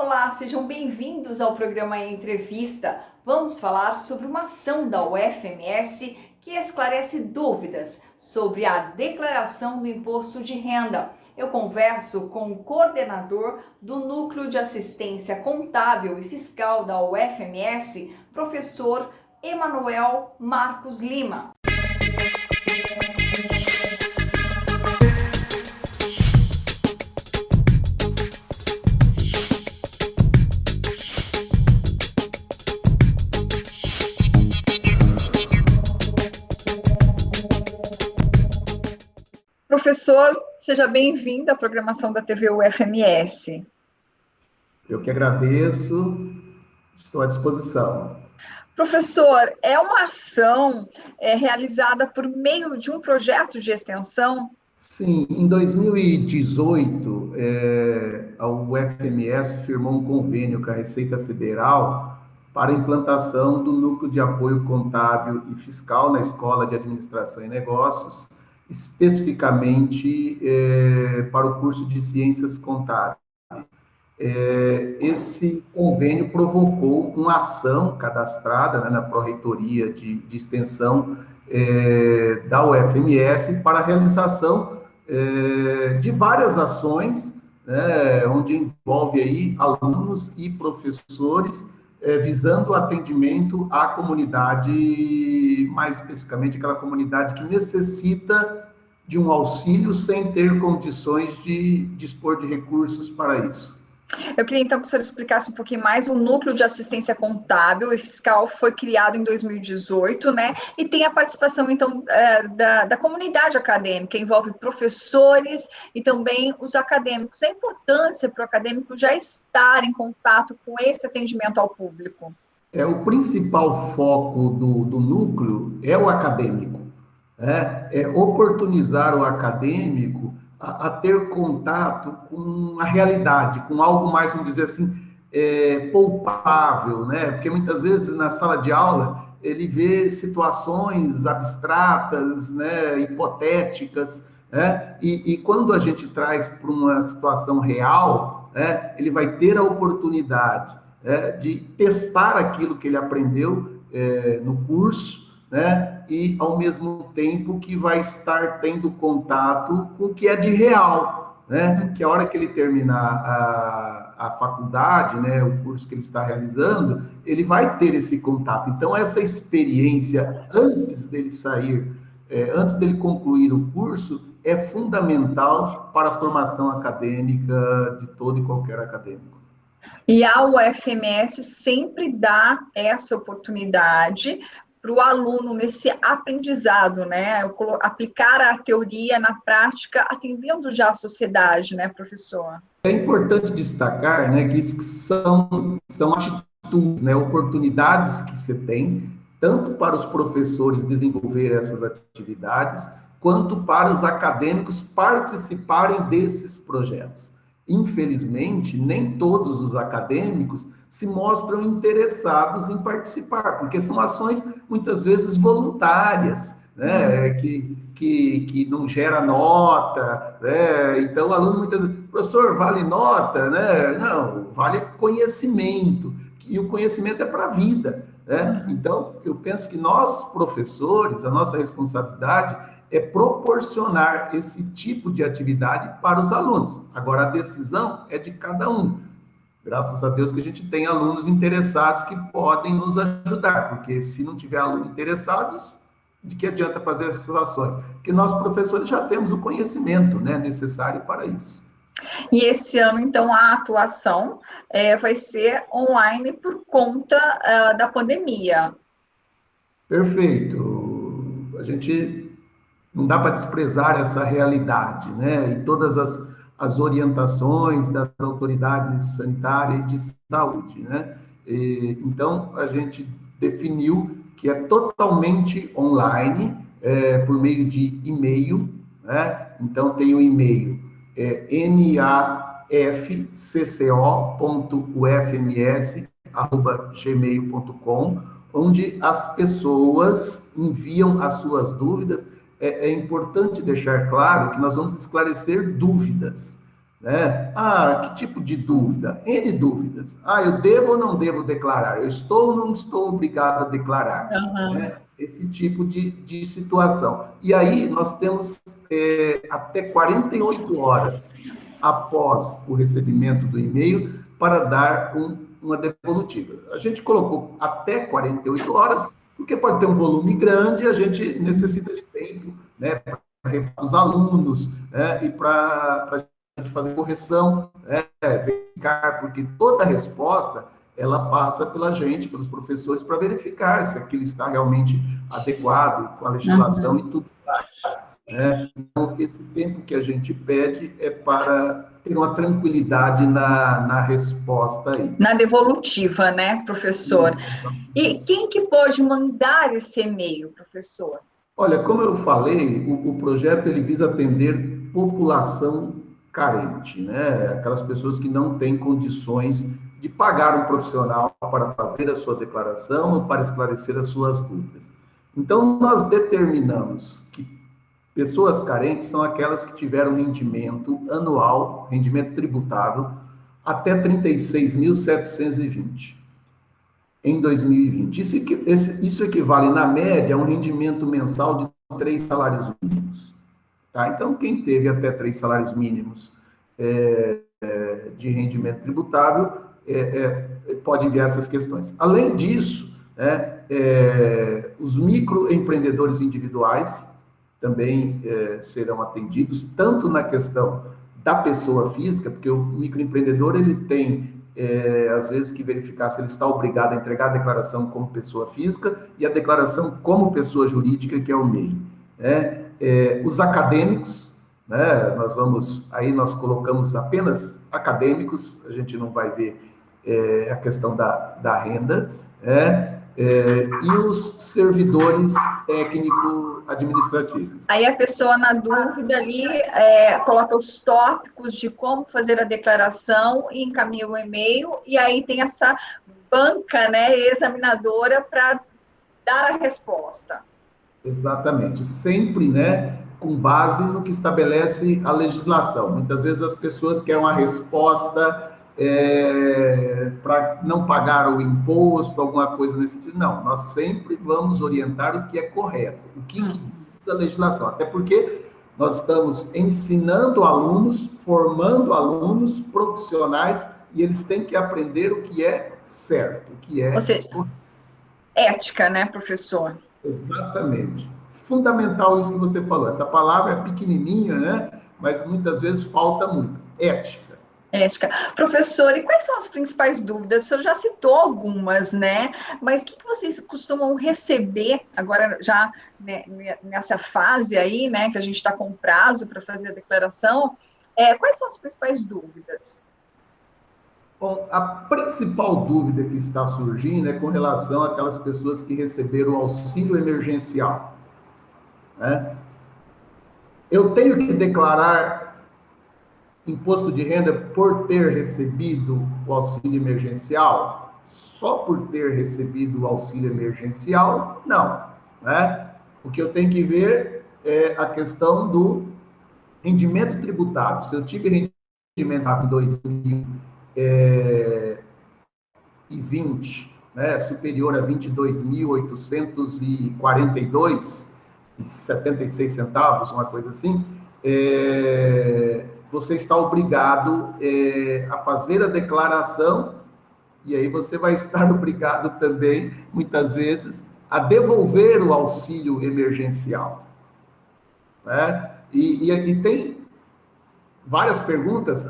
Olá, sejam bem-vindos ao programa Entrevista. Vamos falar sobre uma ação da UFMS que esclarece dúvidas sobre a declaração do imposto de renda. Eu converso com o coordenador do Núcleo de Assistência Contábil e Fiscal da UFMS, professor Emanuel Marcos Lima. Professor, seja bem-vindo à programação da TV UFMS. Eu que agradeço, estou à disposição. Professor, é uma ação realizada por meio de um projeto de extensão? Sim, em 2018, a UFMS firmou um convênio com a Receita Federal para a implantação do Núcleo de Apoio Contábil e Fiscal na Escola de Administração e Negócios, especificamente para o curso de Ciências Contábeis. Esse convênio provocou uma ação cadastrada, né, na Pró-Reitoria de Extensão da UFMS para a realização de várias ações, né, onde envolve aí alunos e professores visando o atendimento à comunidade, mais especificamente aquela comunidade que necessita de um auxílio sem ter condições de dispor de recursos para isso. Eu queria, então, que o senhor explicasse um pouquinho mais. O Núcleo de Assistência Contábil e Fiscal foi criado em 2018, né? E tem a participação, então, da comunidade acadêmica, envolve professores e também os acadêmicos. A importância para o acadêmico já estar em contato com esse atendimento ao público. O principal foco do núcleo é o acadêmico, né? É oportunizar o acadêmico a ter contato com a realidade, com algo mais, vamos dizer assim, palpável, né? Porque muitas vezes na sala de aula ele vê situações abstratas, né, hipotéticas, né? E quando a gente traz para uma situação real, né, ele vai ter a oportunidade de testar aquilo que ele aprendeu no curso, né? E ao mesmo tempo que vai estar tendo contato com o que é de real, né? Que a hora que ele terminar a faculdade, né, o curso que ele está realizando, ele vai ter esse contato. Então, essa experiência antes dele sair, antes dele concluir o curso, é fundamental para a formação acadêmica de todo e qualquer acadêmico. E a UFMS sempre dá essa oportunidade para o aluno nesse aprendizado, né? Aplicar a teoria na prática, atendendo já a sociedade, né, professor? É importante destacar, né, que isso são atitudes, né, oportunidades que você tem, tanto para os professores desenvolver essas atividades, quanto para os acadêmicos participarem desses projetos. Infelizmente, nem todos os acadêmicos se mostram interessados em participar, porque são ações muitas vezes voluntárias, né, que não gera nota, né? Então o aluno muitas vezes, professor, vale nota, né? Não, vale conhecimento, e o conhecimento é para a vida, né? Então eu penso que nós, professores, a nossa responsabilidade é proporcionar esse tipo de atividade para os alunos. Agora, a decisão é de cada um. Graças a Deus que a gente tem alunos interessados que podem nos ajudar, porque se não tiver alunos interessados, de que adianta fazer essas ações? Porque nós, professores, já temos o conhecimento, né, necessário para isso. E esse ano, então, a atuação vai ser online por conta da pandemia. Perfeito. A gente não dá para desprezar essa realidade, né? E todas as orientações das autoridades sanitárias e de saúde, né? Então, a gente definiu que é totalmente online, por meio de e-mail, né? Então, tem o e-mail nafcco.ufms@gmail.com, onde as pessoas enviam as suas dúvidas. É importante deixar claro que nós vamos esclarecer dúvidas, né? Ah, que tipo de dúvida? N dúvidas. Ah, eu devo ou não devo declarar? Eu estou ou não estou obrigado a declarar? Aham. Né? Esse tipo de situação. E aí nós temos até 48 horas após o recebimento do e-mail para dar uma devolutiva. A gente colocou até 48 horas, porque pode ter um volume grande, a gente necessita de tempo, né, para os alunos, né, e para de fazer correção, verificar, porque toda resposta ela passa pela gente, pelos professores, para verificar se aquilo está realmente adequado com a legislação Uhum. e tudo mais. Né? Então, esse tempo que a gente pede é para ter uma tranquilidade na resposta aí. Na devolutiva, né, professor? E quem que pode mandar esse e-mail, professor? Olha, como eu falei, o projeto ele visa atender população carente, né? Aquelas pessoas que não têm condições de pagar um profissional para fazer a sua declaração ou para esclarecer as suas dúvidas. Então, nós determinamos que pessoas carentes são aquelas que tiveram rendimento anual, rendimento tributável, até 36.720 em 2020. Isso equivale, na média, a um rendimento mensal de 3 salários mínimos. Tá? Então, quem teve até 3 salários mínimos de rendimento tributável pode enviar essas questões. Além disso, os microempreendedores individuais também serão atendidos, tanto na questão da pessoa física, porque o microempreendedor ele tem às vezes, que verificar se ele está obrigado a entregar a declaração como pessoa física e a declaração como pessoa jurídica, que é o MEI. Né? Os acadêmicos, né? Nós colocamos apenas acadêmicos, a gente não vai ver a questão da renda, e os servidores técnico-administrativos. Aí a pessoa, na dúvida ali, coloca os tópicos de como fazer a declaração e encaminha o e-mail, e aí tem essa banca, né, examinadora para dar a resposta. Exatamente, sempre, né, com base no que estabelece a legislação. Muitas vezes as pessoas querem uma resposta para não pagar o imposto, alguma coisa nesse sentido. Não, nós sempre vamos orientar o que é correto, o que diz a legislação, até porque nós estamos ensinando alunos, formando alunos profissionais, e eles têm que aprender o que é certo, o que é... Ou seja, ética, né, professor? Exatamente. Fundamental isso que você falou. Essa palavra é pequenininha, né? Mas muitas vezes falta muito. Ética. Ética. Professor, e quais são as principais dúvidas? O senhor já citou algumas, né? Mas o que vocês costumam receber agora, já né, nessa fase aí, né, que a gente está com prazo para fazer a declaração? Quais são as principais dúvidas? Bom, a principal dúvida que está surgindo é com relação àquelas pessoas que receberam o auxílio emergencial. Né? Eu tenho que declarar imposto de renda por ter recebido o auxílio emergencial? Só por ter recebido o auxílio emergencial? Não. Né? O que eu tenho que ver é a questão do rendimento tributário. Se eu tive rendimento em 2020, né, superior a 22.842,76 centavos, uma coisa assim, você está obrigado a fazer a declaração, e aí você vai estar obrigado também, muitas vezes, a devolver o auxílio emergencial. Né? E tem várias perguntas.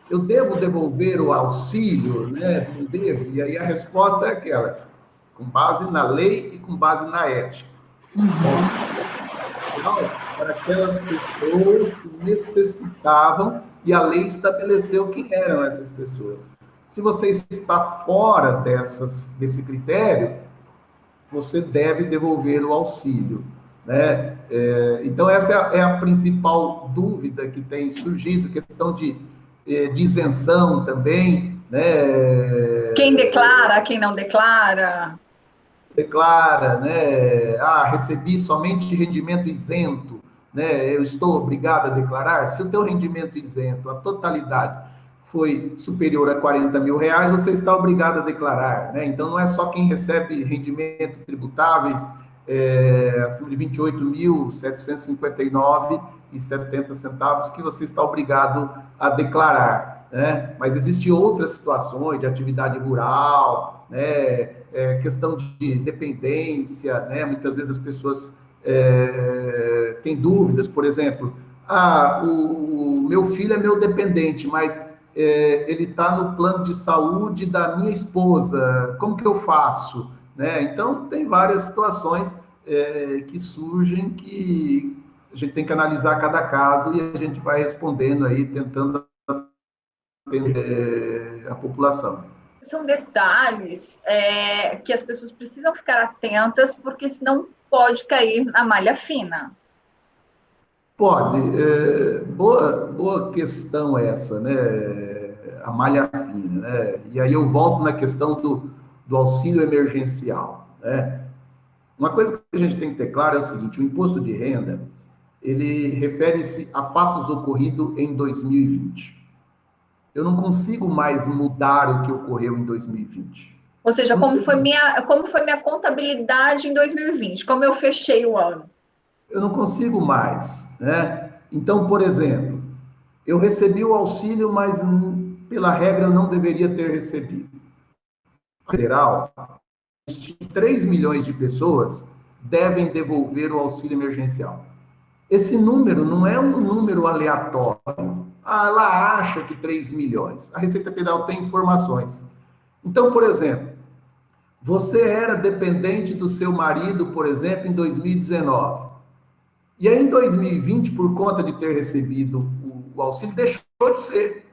Eu devo devolver o auxílio, né? Não devo? E aí a resposta é aquela, com base na lei e com base na ética. Para aquelas pessoas que necessitavam, e a lei estabeleceu quem eram essas pessoas. Se você está fora desse critério, você deve devolver o auxílio. Né? Então, essa é a principal dúvida que tem surgido, questão de isenção também. Né? Quem declara, quem não declara? Declara, né? Recebi somente rendimento isento. né? Eu estou obrigado a declarar? Se o teu rendimento isento, a totalidade, foi superior a 40 mil reais, você está obrigado a declarar, né? Então, não é só quem recebe rendimento tributáveis acima de 28.759,70 que você está obrigado a declarar, né? Mas existem outras situações de atividade rural, né? Questão de dependência, né? Muitas vezes as pessoas têm dúvidas, por exemplo, o meu filho é meu dependente, mas ele está no plano de saúde da minha esposa, como que eu faço? Né? Então, tem várias situações que surgem que a gente tem que analisar cada caso e a gente vai respondendo aí, tentando atender a população. São detalhes que as pessoas precisam ficar atentas, porque senão pode cair na malha fina. Pode. Boa questão essa, né? A malha fina, né? E aí eu volto na questão do auxílio emergencial, né? Uma coisa que a gente tem que ter claro é o seguinte: o imposto de renda, ele refere-se a fatos ocorridos em 2020. Eu não consigo mais mudar o que ocorreu em 2020. Ou seja, como foi minha contabilidade em 2020, como eu fechei o ano. Eu não consigo mais, né? Então, por exemplo, eu recebi o auxílio, mas pela regra eu não deveria ter recebido. Federal, 3 milhões de pessoas devem devolver o auxílio emergencial. Esse número não é um número aleatório. Ela acha que 3 milhões. A Receita Federal tem informações. Então, por exemplo, você era dependente do seu marido, por exemplo, em 2019. E aí, em 2020, por conta de ter recebido o auxílio, deixou de ser.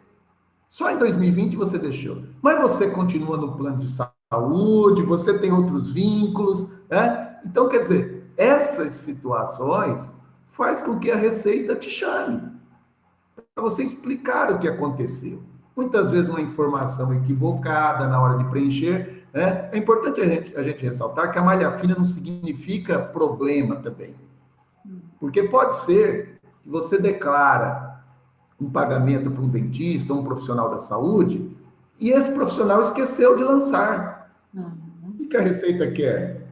Só em 2020 você deixou. Mas você continua no plano de saúde, você tem outros vínculos, né? Então, quer dizer, essas situações faz com que a Receita te chame para você explicar o que aconteceu. Muitas vezes uma informação equivocada na hora de preencher, né? É importante a gente ressaltar que a malha fina não significa problema também. Porque pode ser que você declara um pagamento para um dentista ou um profissional da saúde e esse profissional esqueceu de lançar. O que a Receita quer?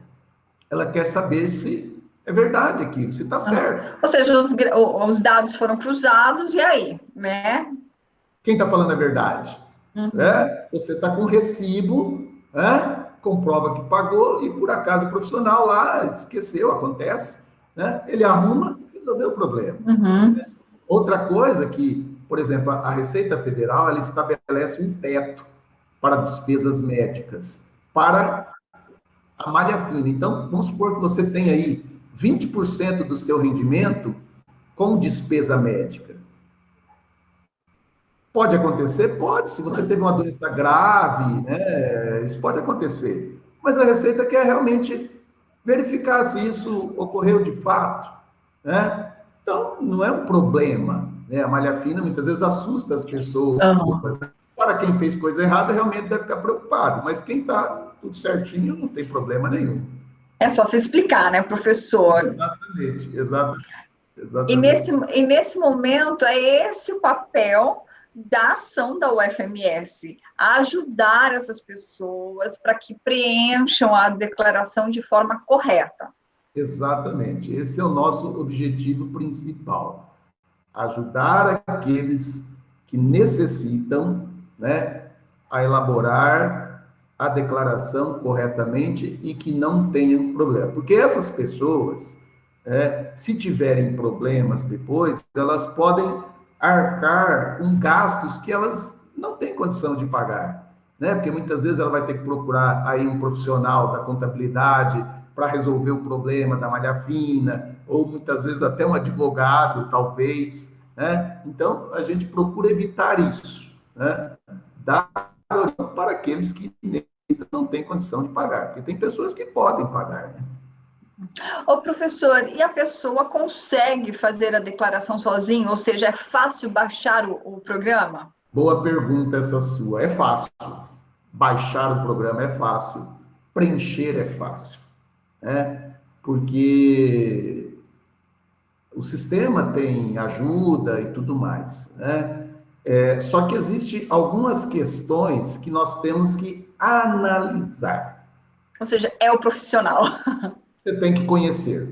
Ela quer saber se é verdade aquilo, se está certo. Ou seja, os dados foram cruzados, e aí, né? Quem está falando a verdade? Né? Você está com recibo, né? Comprova que pagou e por acaso o profissional lá esqueceu, acontece, né? Ele arruma e resolveu o problema. Outra coisa que, por exemplo, a Receita Federal, ela estabelece um teto para despesas médicas, para a malha fina. Então, vamos supor que você tem aí 20% do seu rendimento com despesa médica. Pode acontecer? Pode. Se você teve uma doença grave, né, isso pode acontecer. Mas a Receita quer realmente verificar se isso ocorreu de fato, né? Então, não é um problema, né? A malha fina muitas vezes assusta as pessoas. Para quem fez coisa errada, realmente deve ficar preocupado. Mas quem está tudo certinho, não tem problema nenhum. É só se explicar, né, professor? Exatamente. E nesse momento, é esse o papel da ação da UFMS, ajudar essas pessoas para que preencham a declaração de forma correta. Exatamente. Esse é o nosso objetivo principal. Ajudar aqueles que necessitam, né, a elaborar a declaração corretamente e que não tenham problema. Porque essas pessoas, se tiverem problemas depois, elas podem arcar com gastos que elas não têm condição de pagar, né? Porque muitas vezes ela vai ter que procurar aí um profissional da contabilidade para resolver o problema da malha fina, ou muitas vezes até um advogado, talvez, né? Então, a gente procura evitar isso, né? Dar para aqueles que não têm condição de pagar, porque tem pessoas que podem pagar, né? Ô, professor, e a pessoa consegue fazer a declaração sozinha? Ou seja, é fácil baixar o programa? Boa pergunta essa sua. É fácil. Baixar o programa é fácil. Preencher é fácil, né? Porque o sistema tem ajuda e tudo mais, né? Só que existe algumas questões que nós temos que analisar. Ou seja, é o profissional. Você tem que conhecer.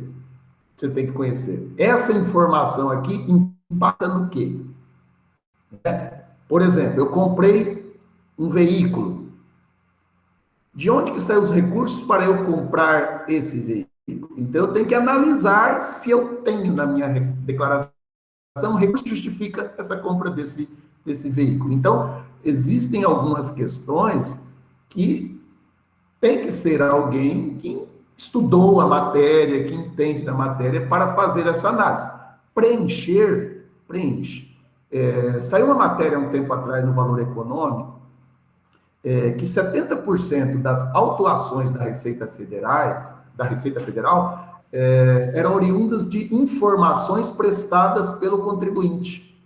Você tem que conhecer. Essa informação aqui impacta no quê? Por exemplo, eu comprei um veículo. De onde que saem os recursos para eu comprar esse veículo? Então, eu tenho que analisar se eu tenho na minha declaração recurso que justifica essa compra desse veículo. Então, existem algumas questões que tem que ser alguém que estudou a matéria, que entende da matéria, para fazer essa análise. Preenche. Saiu uma matéria há um tempo atrás no Valor Econômico, que 70% das autuações da Receita Federal eram oriundas de informações prestadas pelo contribuinte.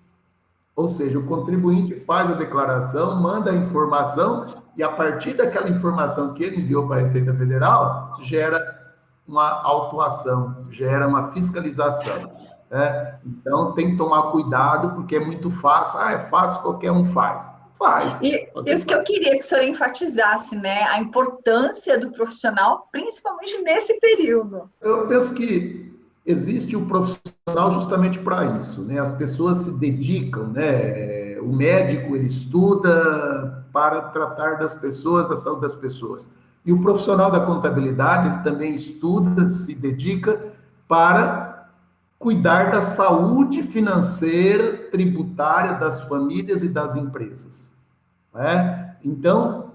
Ou seja, o contribuinte faz a declaração, manda a informação, e a partir daquela informação que ele enviou para a Receita Federal, gera uma autuação, gera uma fiscalização. Né? Então, tem que tomar cuidado, porque é muito fácil. É fácil, qualquer um faz. Faz. E isso que eu queria que o senhor enfatizasse, né? A importância do profissional, principalmente nesse período. Eu penso que existe o profissional justamente para isso, né? As pessoas se dedicam, né? O médico, ele estuda para tratar das pessoas, da saúde das pessoas. E o profissional da contabilidade, ele também estuda, se dedica para cuidar da saúde financeira, tributária das famílias e das empresas. Né? Então,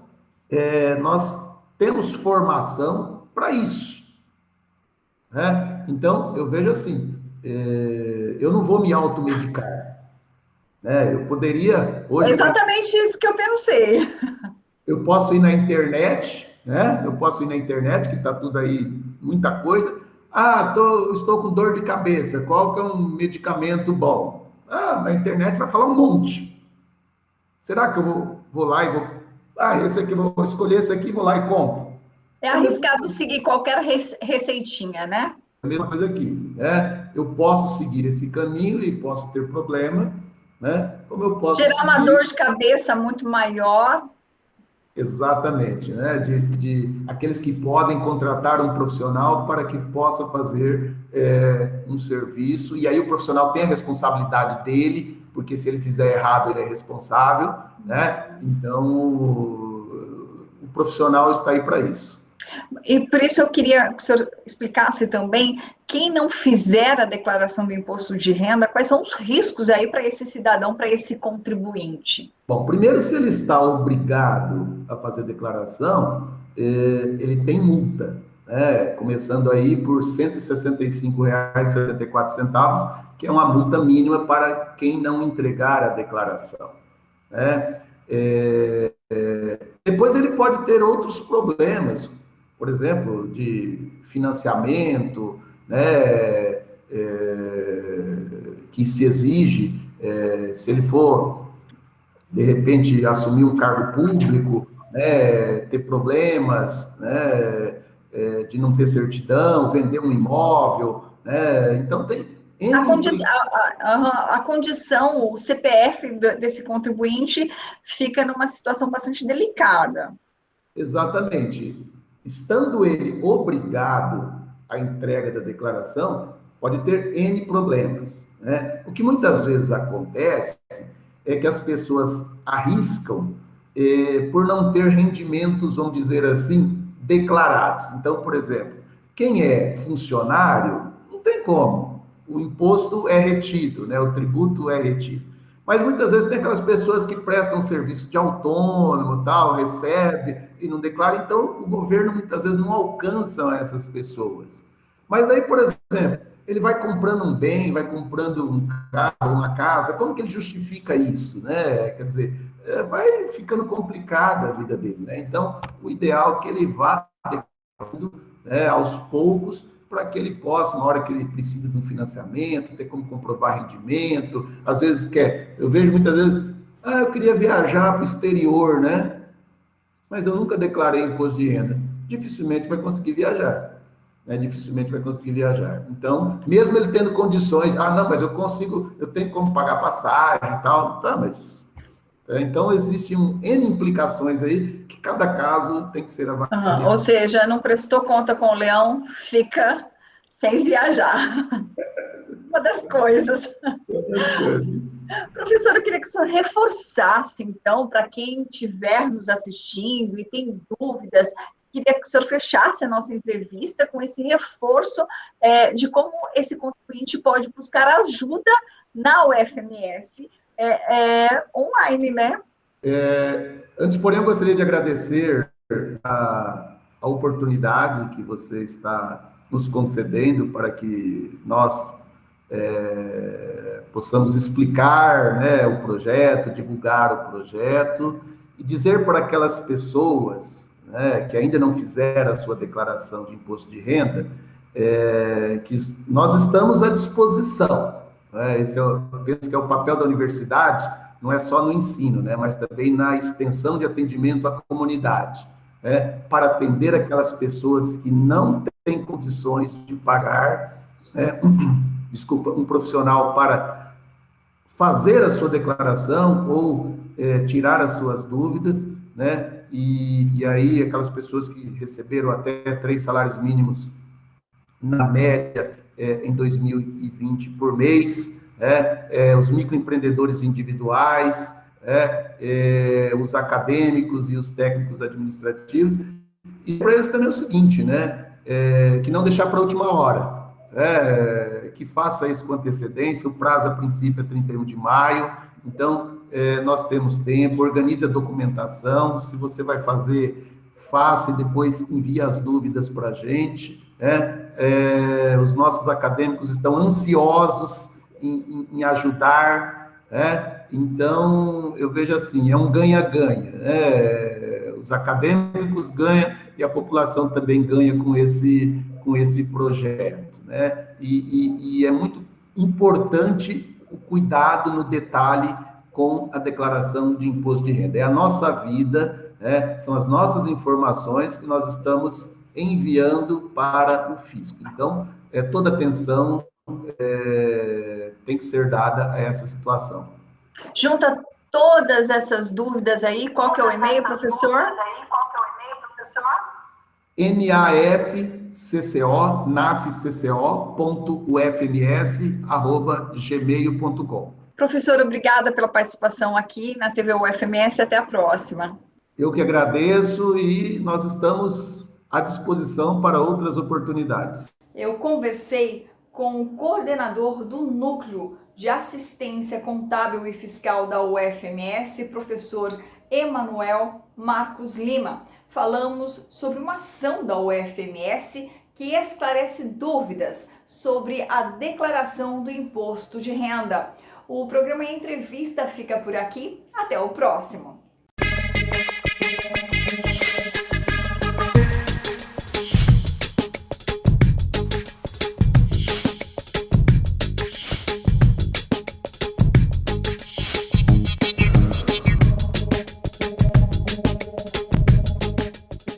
nós temos formação para isso. Né? Então, eu vejo assim, eu não vou me automedicar. Né? Eu poderia... Hoje, Exatamente isso que eu pensei. eu posso ir na internet, né? Eu posso ir na internet, que está tudo aí, muita coisa. Estou com dor de cabeça, qual que é um medicamento bom? Na internet vai falar um monte. Será que eu vou lá e vou... esse aqui, vou escolher esse aqui, vou lá e compro. É arriscado seguir qualquer receitinha, né? A mesma coisa aqui, né? Eu posso seguir esse caminho e posso ter problema, né? Como eu posso gerar uma dor de cabeça muito maior. Exatamente, né? De aqueles que podem contratar um profissional para que possa fazer um serviço, e aí o profissional tem a responsabilidade dele, porque se ele fizer errado, ele é responsável, né? Então, o profissional está aí para isso. E por isso eu queria que o senhor explicasse também, quem não fizer a declaração do imposto de renda, quais são os riscos aí para esse cidadão, para esse contribuinte? Bom, primeiro, se ele está obrigado a fazer declaração, ele tem multa, né? Começando aí por R$ 165,74, que é uma multa mínima para quem não entregar a declaração, né? Depois ele pode ter outros problemas, por exemplo, de financiamento, né? Que se exige, se ele for de repente assumir um cargo público, né, ter problemas, né, de não ter certidão, vender um imóvel, né, então tem... A condição, o CPF desse contribuinte fica numa situação bastante delicada. Exatamente. Estando ele obrigado à entrega da declaração, pode ter N problemas, né? O que muitas vezes acontece é que as pessoas arriscam por não ter rendimentos, vamos dizer assim, declarados. Então, por exemplo, quem é funcionário, não tem como. O imposto é retido, né? O tributo é retido. Mas muitas vezes tem aquelas pessoas que prestam serviço de autônomo, tal, recebe e não declara. Então, o governo muitas vezes não alcança essas pessoas. Mas daí, por exemplo, ele vai comprando um bem, vai comprando um carro, uma casa, como que ele justifica isso, né? Quer dizer, vai ficando complicada a vida dele, né? Então, o ideal é que ele vá declarando, né, aos poucos, para que ele possa, na hora que ele precisa de um financiamento, ter como comprovar rendimento, às vezes eu vejo muitas vezes, eu queria viajar para o exterior, né? Mas eu nunca declarei imposto de renda. Dificilmente vai conseguir viajar. né, dificilmente vai conseguir viajar. Então, mesmo ele tendo condições, não, mas eu consigo, eu tenho como pagar passagem e tal, tá, mas... Então, existem N implicações aí que cada caso tem que ser Uhum. Ou avaliado. seja, não prestou conta com o leão, fica sem viajar. Uma das coisas. Outras coisas. Professor, eu queria que o senhor reforçasse, então, para quem estiver nos assistindo e tem dúvidas, queria que o senhor fechasse a nossa entrevista com esse reforço de como esse contribuinte pode buscar ajuda na UFMS online, né? Antes, porém, eu gostaria de agradecer a oportunidade que você está nos concedendo para que nós possamos explicar, né, o projeto, divulgar o projeto e dizer para aquelas pessoas, né, que ainda não fizeram a sua declaração de imposto de renda, que nós estamos à disposição. Né, eu penso que é o papel da universidade, não é só no ensino, né, mas também na extensão de atendimento à comunidade, né, para atender aquelas pessoas que não têm condições de pagar, né, um profissional para fazer a sua declaração ou tirar as suas dúvidas, né? E aí aquelas pessoas que receberam até 3 salários mínimos na média em 2020 por mês, os microempreendedores individuais, os acadêmicos e os técnicos administrativos. E para eles também é o seguinte, né? Que não deixar para a última hora. Que faça isso com antecedência, o prazo a princípio é 31 de maio, então nós temos tempo, organize a documentação, se você vai fazer, faça e depois envie as dúvidas para a gente, os nossos acadêmicos estão ansiosos em ajudar, então eu vejo assim, é um ganha-ganha, os acadêmicos ganham e a população também ganha com esse projeto, né? E é muito importante o cuidado no detalhe com a declaração de imposto de renda. É a nossa vida, são as nossas informações que nós estamos enviando para o fisco. Então, toda atenção tem que ser dada a essa situação. Junta todas essas dúvidas aí, qual que é o e-mail, professor? nafcco.ufms@gmail.com. Professor, obrigada pela participação aqui na TV UFMS. Até a próxima. Eu que agradeço e nós estamos à disposição para outras oportunidades. Eu conversei com o coordenador do Núcleo de Assistência Contábil e Fiscal da UFMS, professor Emanuel Marcos Lima. Falamos sobre uma ação da UFMS que esclarece dúvidas sobre a declaração do imposto de renda. O programa Entrevista fica por aqui. Até o próximo.